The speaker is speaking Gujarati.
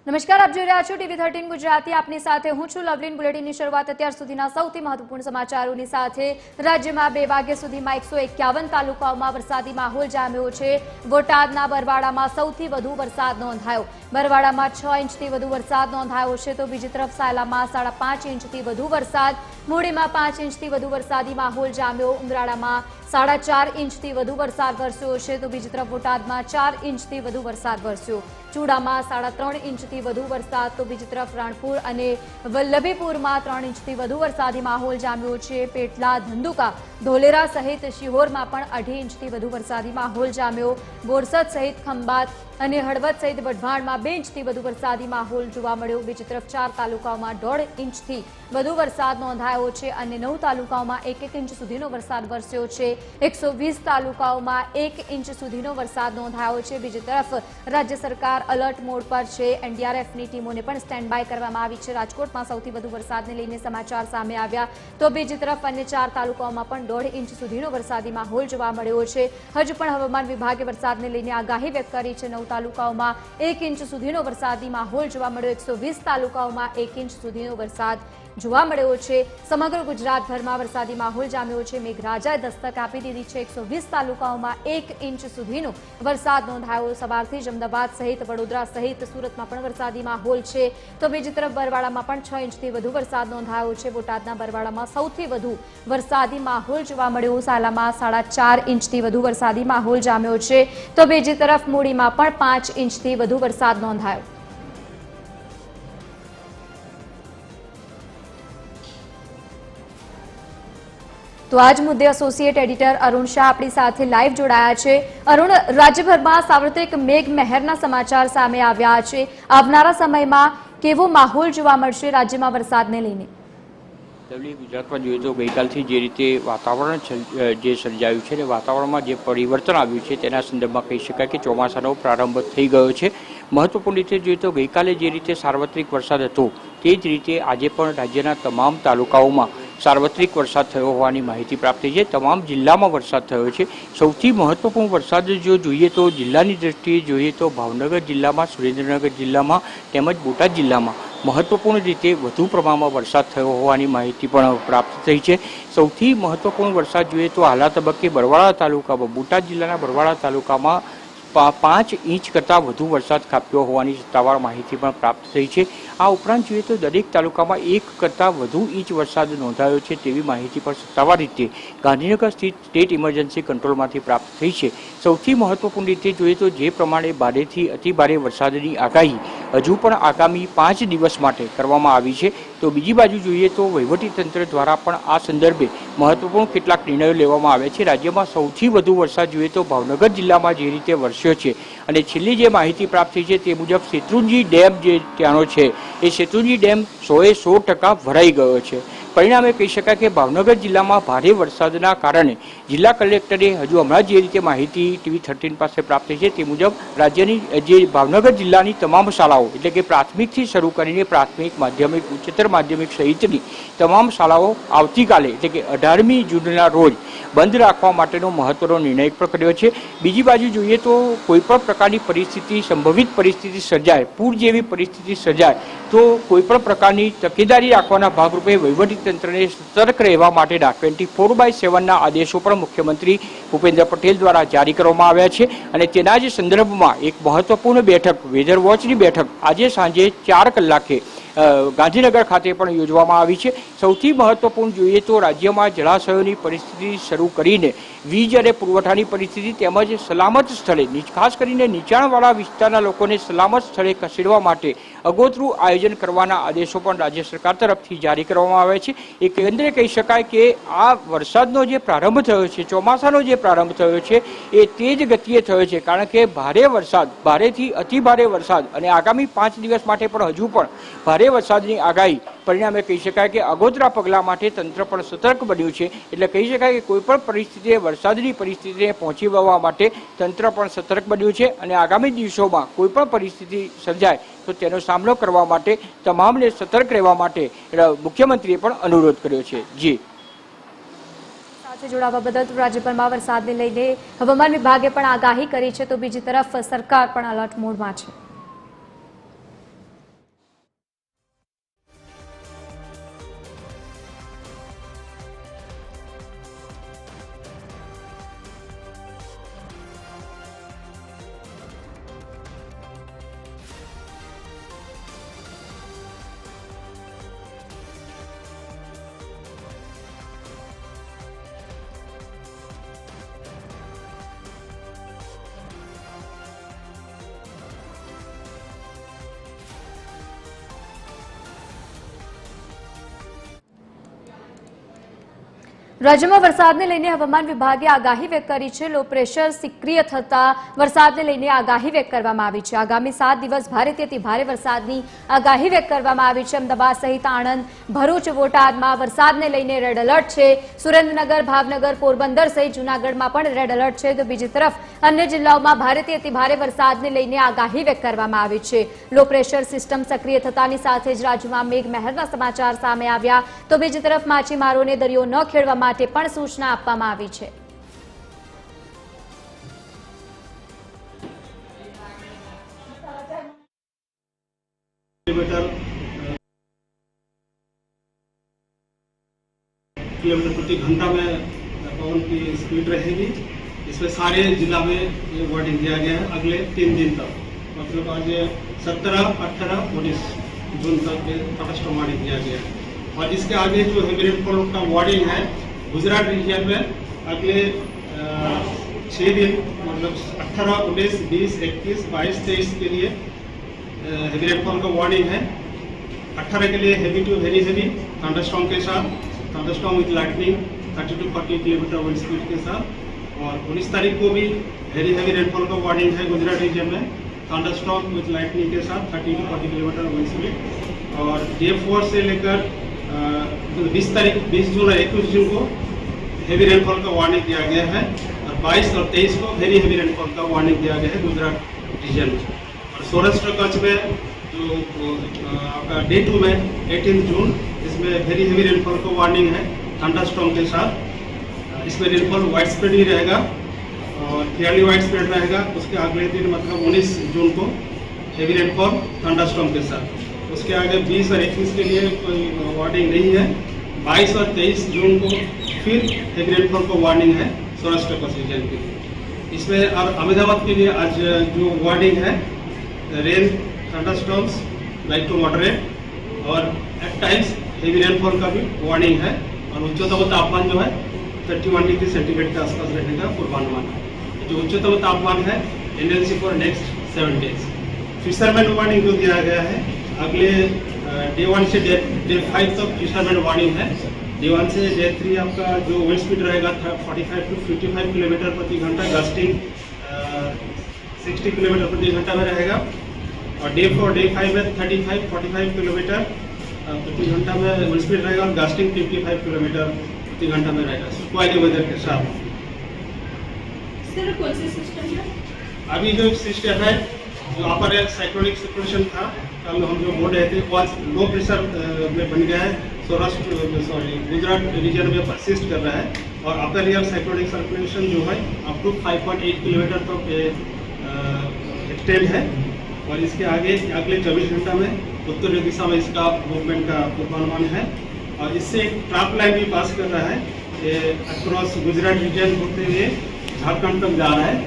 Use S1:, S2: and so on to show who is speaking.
S1: નમસ્કાર, આપ જોઈ રહ્યા છો ટીવી 13 ગુજરાતી। આપની સાથે હું છું લવલીન। બુલેટિનની શરૂઆત અત્યાર સુધીના સૌથી મહત્વપૂર્ણ સમાચારોની સાથે। રાજ્યમાં 2 વાગ્યા સુધીમાં 151 તાલુકાઓમાં વરસાદી માહોલ જામ્યો છે। બોટાદના બરવાડામાં સૌથી વધુ વરસાદ નોંધાયો। બરવાડામાં 6 ઇંચથી વધુ વરસાદ નોંધાયો છે, તો બીજી તરફ સાયલામાં 5.5 ઇંચથી વધુ વરસાદ, મૂડીમાં 5 ઇંચથી વધુ વરસાદી માહોલ જામ્યો। ઉમરાળામાં 4.5 ઇંચથી વધુ વરસાદ વરસ્યો છે, તો બીજી તરફ બોટાદમાં 4 ઇંચથી વધુ વરસાદ વરસ્યો। ચૂડામાં 3.5 ઇંચથી વધુ વરસાદ, તો બીજી તરફ રાણપુર અને વલ્લભીપુરમાં 3 ઇંચથી વધુ વરસાદી માહોલ જામ્યો છે। પેટલા, ધંધુકા, ધોલેરા સહિત શિહોરમાં પણ 2.5 ઇંચથી વધુ વરસાદી માહોલ જામ્યો। બોરસદ સહિત ખંભાત અને હળવદ સહિત વઢવાણમાં 2 ઇંચથી વધુ વરસાદી માહોલ જોવા મળ્યો। બીજી તરફ 4 તાલુકાઓમાં 1.5 ઇંચથી વધુ વરસાદ નોંધાયો છે અને 9 તાલુકાઓમાં 1 ઇંચ સુધીનો વરસાદ વરસ્યો છે। 120 તાલુકાઓમાં 1 ઇંચ સુધીનો વરસાદ નોંધાયો છે। બીજી તરફ રાજ્ય સરકાર अलर्ट मोड पर है। एनडीआरएफनी टीमों ने स्टेन्ड बाय करवामां आवी छे। राजकोट में सौथी वधु वरसादने लईने समाचार सामे आव्या, तो बीजी तरफ अन्य 4 तालुकाओमां पण 1.5 इंच सुधीनो वरसादी माहोल जोवा मळ्यो छे। हजू पण हवामान विभागे वरसादने लईने आगाही व्यक्त करी छे। 9 तालुकाओमां 1 इंच सुधीनो वरसादी माहोल जोवा मळ्यो। 120 तालुकाओमां 1 इंच सुधीनो वरसाद જોવા મળ્યો છે। સમગ્ર ગુજરાતભરમાં વરસાદી માહોલ જામ્યો છે। મેઘરાજાએ દસ્તક આપી દીધી છે। 120 તાલુકાઓમાં 1 ઇંચ સુધીનો વરસાદ નોંધાયો। સવારથી જ અમદાવાદ સહિત વડોદરા સહિત સુરતમાં પણ વરસાદી માહોલ છે, તો બીજી તરફ બરવાડામાં પણ 6 ઇંચથી વધુ વરસાદ નોંધાયો છે। બોટાદના બરવાડામાં સૌથી વધુ વરસાદી માહોલ જોવા મળ્યો। સાલામાં 4.5 ઇંચથી વધુ વરસાદી માહોલ જામ્યો છે, તો બીજી તરફ મૂડીમાં પણ 5 ઇંચથી વધુ વરસાદ નોંધાયો। तो आज मुद्दे एसोसिएट एडिटर अरुण शाह अपनी साथे लाइव जोड़ाया है। अरुण, राज्यभर में सार्वत्रिक मेघमहेरना समाचार सामे आव्या छे। आवनारा समय में केवो माहौल जोवा मळशे राज्य में वरसाद ने लईने?
S2: गुजरात में जो तो गई काल थी जे रीते वातावरण जे सर्जायु छे, वातावरण में जे परिवर्तन आव्युं छे तेना संदर्भ में कही शकाय कि ચોમાસાનો प्रारंभ थई गयो छे। महत्वपूर्ण रीते जो तो गई काले जे रीते सार्वत्रिक वरसाद हतो ते ज रीते आजे पण राज्यना तमाम तालुकाओमां सार्वत्रिक वरसाद थयो होवानी माहिती प्राप्त थई छे। तमाम जिल्लामां वरसाद थयो छे। सौथी महत्वपूर्ण वरसाद जो जोईए तो जिल्लानी दृष्टिए जोईए तो भावनगर जिल्लामां, सुरेन्द्रनगर जिल्लामां તેમજ બોટાદ जिल्लामां महत्वपूर्ण रीते વધુ પ્રમાણમાં વરસાદ થયો હોવાની માહિતી પણ પ્રાપ્ત થઈ છે। સૌથી મહત્વપૂર્ણ વરસાદ જોઈએ તો હાલના તબક્કે બરવાડા તાલુકામાં, બોટાદ જિલ્લાના બરવાડા તાલુકામાં 5 ઇંચ કરતાં વધુ વરસાદ ખાબક્યો હોવાની સત્તાવાર માહિતી પણ પ્રાપ્ત થઈ છે। આ ઉપરાંત જોઈએ તો દરેક તાલુકામાં 1 કરતાં વધુ ઇંચ વરસાદ નોંધાયો છે તેવી માહિતી પણ સત્તાવાર રીતે ગાંધીનગર સ્થિત સ્ટેટ ઇમરજન્સી કંટ્રોલમાંથી પ્રાપ્ત થઈ છે। સૌથી મહત્વપૂર્ણ રીતે જોઈએ તો જે પ્રમાણે ભારેથી અતિ ભારે વરસાદની આગાહી હજુ પણ આગામી 5 દિવસ માટે કરવામાં આવી છે, તો બીજી બાજુ જોઈએ તો વહીવટીતંત્ર દ્વારા પણ આ સંદર્ભે મહત્વપૂર્ણ કેટલાક નિર્ણયો લેવામાં આવ્યા છે। રાજ્યમાં સૌથી વધુ વરસાદ જોઈએ તો ભાવનગર જિલ્લામાં જે રીતે વરસ્યો છે અને છેલ્લી જે માહિતી પ્રાપ્ત થઈ છે તે મુજબ શેત્રુંજી ડેમ જે ત્યાંનો છે એ શેત્રુંજી ડેમ 100% ભરાઈ ગયો છે। परिणामे कही शकाय कि भावनगर जिला में भारे वरसादना कारणे जिला कलेक्टरे हजू हमणां जे रीते माहिती टीवी 13 पासे प्राप्त थई छे ते मुजब राज्यनी जे भावनगर जिल्लानी तमाम शालाओ एटले कि प्राथमिकथी शरू करीने प्राथमिक, माध्यमिक, उच्चतर माध्यमिक सहितनी तमाम शालाओ आवतीकाले एटले कि 18મી जूनना रोज बंद राखवा माटेनो महत्वनो निर्णय पण कर्यो छे। बीजी बाजु जोईए तो कोईपण प्रकारनी परिस्थिति, संभवित परिस्थिति सर्जाय, पूर जेवी परिस्थिति सर्जाय तो कोईपण प्रकारनी तकेदारी राखवाना भागरूपे वहीवटी तंत्रने सतर्क रहवा माटे 24/7 ना आदेशों पर मुख्यमंत्री भूपेन्द्र पटेल द्वारा जारी करवामां आव्या छे અને તેના જ સંદર્ભમાં એક મહત્વપૂર્ણ બેઠક, વેધર વોચની બેઠક આજે સાંજે 4 કલાકે ગાંધીનગર ખાતે પણ યોજવામાં આવી છે। સૌથી મહત્વપૂર્ણ જોઈએ તો રાજ્યમાં જળાશયોની પરિસ્થિતિ શરૂ કરીને વીજ અને પુરવઠાની પરિસ્થિતિ તેમજ સલામત સ્થળે, ખાસ કરીને નીચાણવાળા વિસ્તારના લોકોને સલામત સ્થળે ખસેડવા માટે અગોતરું આયોજન કરવાના આદેશો પણ રાજ્ય સરકાર તરફથી જારી કરવામાં આવ્યા છે। એ કેન્દ્રે કહી શકાય કે આ વરસાદનો જે પ્રારંભ થયો છે, ચોમાસાનો જે પ્રારંભ થયો છે એ તેજ ગતિએ થયો છે, કારણ કે ભારે વરસાદ, ભારેથી અતિ ભારે વરસાદ અને આગામી 5 દિવસ માટે પણ હજુ પણ ભારે વરસાદની આગાહી પરિણામે કહી શકાય કે અગોતરા પગલા માટે તંત્ર પણ સતર્ક બન્યું છે। એટલે કહી શકાય કે કોઈપણ પરિસ્થિતિએ, વરસાદની પરિસ્થિતિને પહોંચી વળવા માટે તંત્ર પણ સતર્ક બન્યું છે અને આગામી દિવસોમાં કોઈપણ પરિસ્થિતિ સર્જાય તો તેનો સામનો કરવા માટે તમામને સતર્ક રહેવા માટે મુખ્યમંત્રીએ પણ અનુરોધ કર્યો છે। જી
S1: સાથે જોડાવા બદલ રાજ્યભરમાં વરસાદને લઈને હવામાન વિભાગે પણ આગાહી કરી છે, તો બીજી તરફ સરકાર પણ અલર્ટ મોડમાં છે। રાજ્યમાં વરસાદને લઈને હવામાન વિભાગે આગાહી વ્યક્ત કરી છે. લો પ્રેશર સક્રિય થતા વરસાદને લઈને આગાહી વ્યક્ત કરવામાં આવી છે. આગામી 7 દિવસ ભારેથી અતિ ભારે વરસાદની આગાહી વ્યક્ત કરવામાં આવી છે. અમદાવાદ સહિત આણંદ, ભરૂચ, બોટાદમાં વરસાદને લઈને રેડ એલર્ટ છે. સુરેન્દ્રનગર, ભાવનગર, પોરબંદર સહિત જૂનાગઢમાં પણ રેડ એલર્ટ છે. તો બીજી તરફ અન્ય જિલ્લાઓમાં ભારેથી અતિ ભારે વરસાદને લઈને આગાહી વ્યક્ત કરવામાં આવી છે. લો પ્રેશર સિસ્ટમ સક્રિય થતાની સાથે જ રાજ્યમાં મેઘમહેરના સમાચાર સામે આવ્યા. તો બીજી તરફ માછીમારોને દરિયો ન ખેડવા માટે પણ સૂચના આપવામાં આવી છે.
S3: किलोमीटर प्रति घंटा में पवन की स्पीड रहेगी। इसमें सारे जिला में ये वार्निंग दिया गया है अगले 3 दिन तक, मतलब आज 17, 18, 19 जून तक तटस्थ वार्निंग दिया गया है। और इसके आगे जो हेवी रेनफॉल का वार्निंग है गुजरात रीजन में अगले 6 दिन, मतलब 18, 19, 20, 21, 22, 23 के लिए हेवी रेनफॉल का वार्निंग है। 18 के लिए heavy to very heavy thunderstorm के साथ, thunderstorm with lightning 30 to 40 kilometre wind speed के साथ। और 19 तारीख को भी वेरी हेवी रेनफॉल का वार्निंग है गुजरात रीजन में, थंडरस्टॉर्म विद लाइटनिंग के साथ 30 to 40 किलोमीटर विंड स्पीड। और डे 4 से लेकर 20 तारीख, 20 जून और 21 जून को हेवी रेनफॉल का वार्निंग दिया गया है। और 22 और 23 को वेरी हेवी रेनफॉल का वार्निंग दिया गया है गुजरात रीजन में। और सौराष्ट्र कच्छ में जो आपका डे 2 में 18 जून, इसमें वेरी हेवी रेनफॉल का वार्निंग है थंडरस्टॉर्म के साथ। इसमें रेनफॉल वाइड स्प्रेड ही रहेगा और फेयरली वाइड स्प्रेड रहेगा। उसके अगले दिन मतलब 19 जून को हेवी रेनफॉल थंडरस्टॉर्म के साथ। उसके आगे 20 और 21 के लिए कोई वार्निंग नहीं है। 22 और 23 जून को फिर हेवी रेनफॉल का वार्निंग है सौराष्ट्र कच्छ रीजन के लिए। इसमें और अहमदाबाद के लिए आज जो वार्निंग है rain, thunderstorms light to moderate और एट टाइम्स हेवी रेनफॉल का भी वार्निंग है। और उच्चतम तापमान जो है 31 डिग्री सेंटीग्रेड के आसपास रहने का पूर्वानुमान है। जो उच्चतम तापमान है NLC for next 7 days. Fisherman warning जो दिया गया है अगले डे 1 से डे 5 तक फिशरमैन वार्निंग है। डे 1 से डे 3 आपका जो विंड स्पीड रहेगा 45 to 55 किलोमीटर प्रति घंटा, गस्टिंग 60 किलोमीटर प्रति घंटा में रहेगा। और डे 4, डे 5 में 35, 45 किलोमीटर प्रति घंटा में विंड स्पीड रहेगा और गस्टिंग 55 किलोमीटर प्रति घंटा में रहेगा क्वाइली वेदर के साथ।
S4: सर कौन सी सिस्टम है?
S3: अभी जो सिस्टम है जो अपर साइक्लोनिक सर्कुलेशन था, कल हम जो बोल रहे थे वो आज लो प्रेशर में बन गया है। गुजरात रीजन में परसिस्ट कर रहा है। और अपर एयर साइक्लोनिक सर्कुलेशन जो है अप टू 5.8 किलोमीटर तक एक्सटेंड है। और इसके आगे अगले 24 घंटा में उत्तरी दिशा में इसका मूवमेंट का पूर्वानुमान है। और इससे एक ट्रैप लाइन भी पास कर रहा है, अक्रॉस गुजरात रीजन होते हुए झारखंड तक जा रहा है।